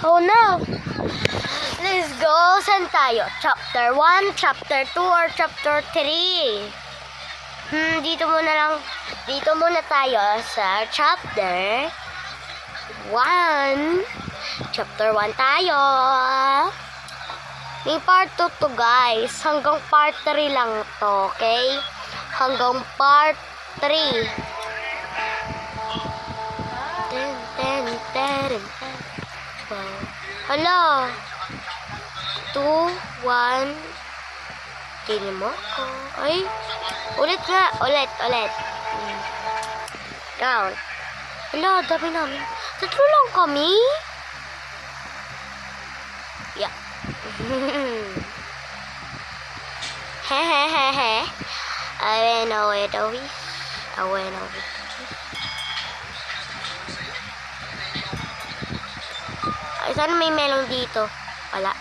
Oh no! Let's go! Saan tayo? Chapter 1, Chapter 2, or Chapter 3? Dito muna tayo sa Chapter 1. Chapter 1 tayo. May part 2 to guys. Hanggang part 3 lang to, okay? Hanggang part 3. Hala. 2, 1. Tingin mo ako. Ay. Ulit nga. Ulit. Count. Hala, dami namin. Tatlo lang kami. Yeah. Hehehehe. I know it, Ovi. Ay, sana may melon dito. Wala.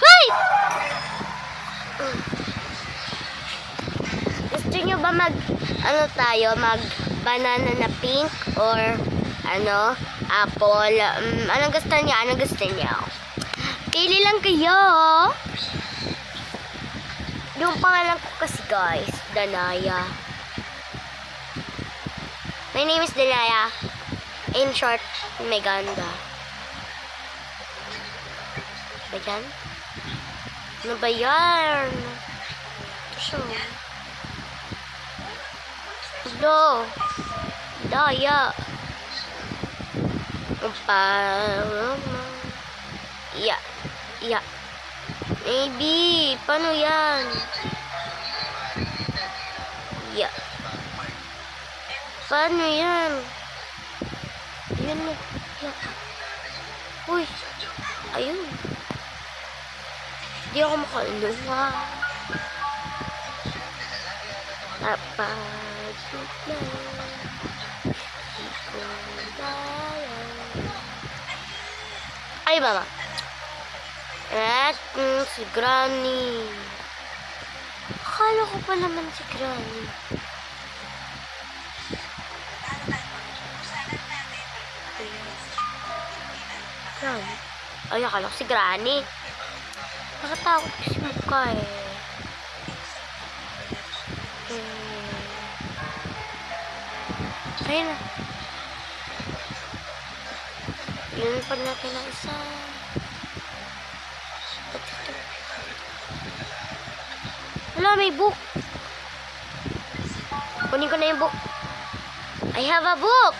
Hey! Gusto nyo ba mag banana na pink or apple? Anong gusto niyo? Pili lang kayo. Yung pangalan ko kasi guys, Danaya. My name is Danaya. In short, Meganda. Ba yan? Ano ba yan? So, Daya. Yeah. Maybe. Paano yan? Yeah. Paano yan? Yan mo. Yeah. Uy. Ayun. Hindi ako makaluha. Napagod na. Ay, mama. At si Granny. Akala ko pa naman si Granny. Granny? Ay, akala ko si Granny. Nakatakot kasi mukha eh. Ayun na. Yun pa natin na isa. Wala, may book. Kunin ko na yung book. I have a book.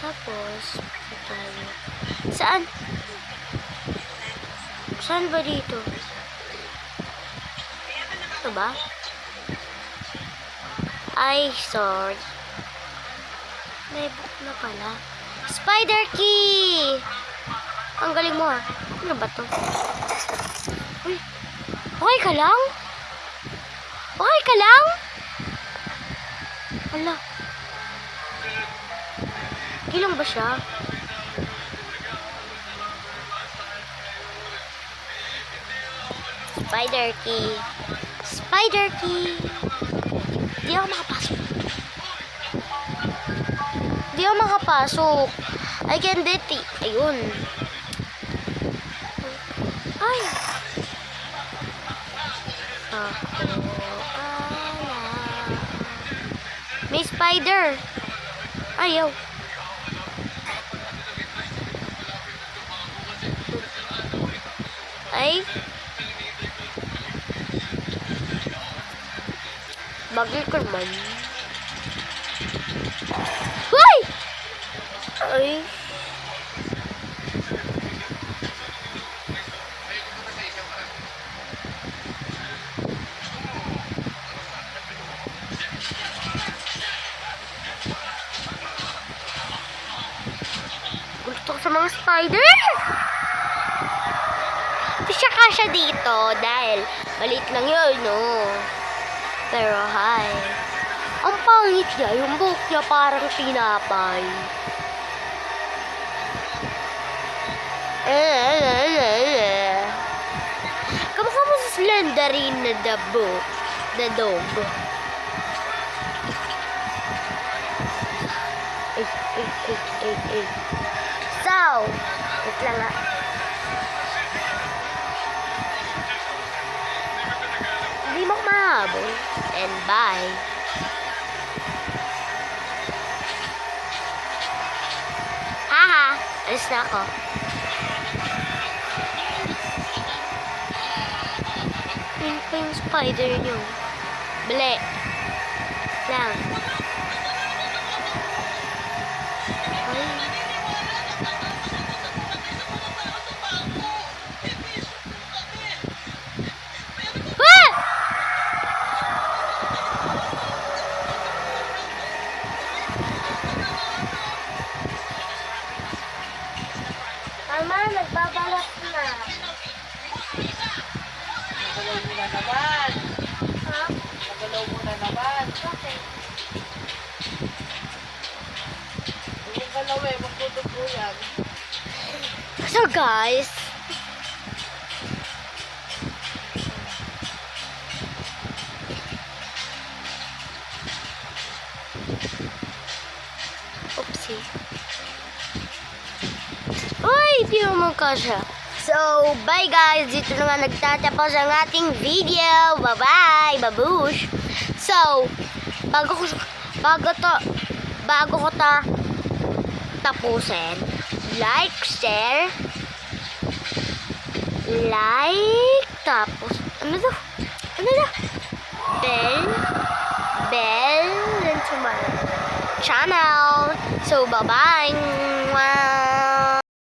Tapos, tayo. Saan? Saan ba dito? Ito ba? Ay, sorry. May book na pala. Spider key! Ang galing mo ah. Ano ba to? Uy. Okay ka lang? Hala. Kilang ba siya? Spider key. Di ako makapasok. I can do it. Ayun. Ay. May spider. Ayaw. Ay. Bagay ko naman. Hoy! Ay. Gusto ko sa mga spider. Hindi siya kasya dito dahil maliit lang yun, no? Pero hi. Ang pangit niya, yung buhok niya parang tinapay. legendary na dog. So, wait lang nga. Hindi mo ako mahabol. And bye. Haha, alis na ako. Yun pa yung spider nyo. Bale. Lang. Ay. Ah! Mama, nagbabalak na. Nagalaw mo na naman. Ha? Nagalaw mo na naman. Okay. Yung galaw eh, magtutupo yan. So guys, oopsie. Uy, di mo kasha. So, bye guys. Dito na nga nagtatapos ang ating video. Bye-bye, babush. So, bago ko tapusin, tapos, ano to? Bell, into my channel. So, bye-bye.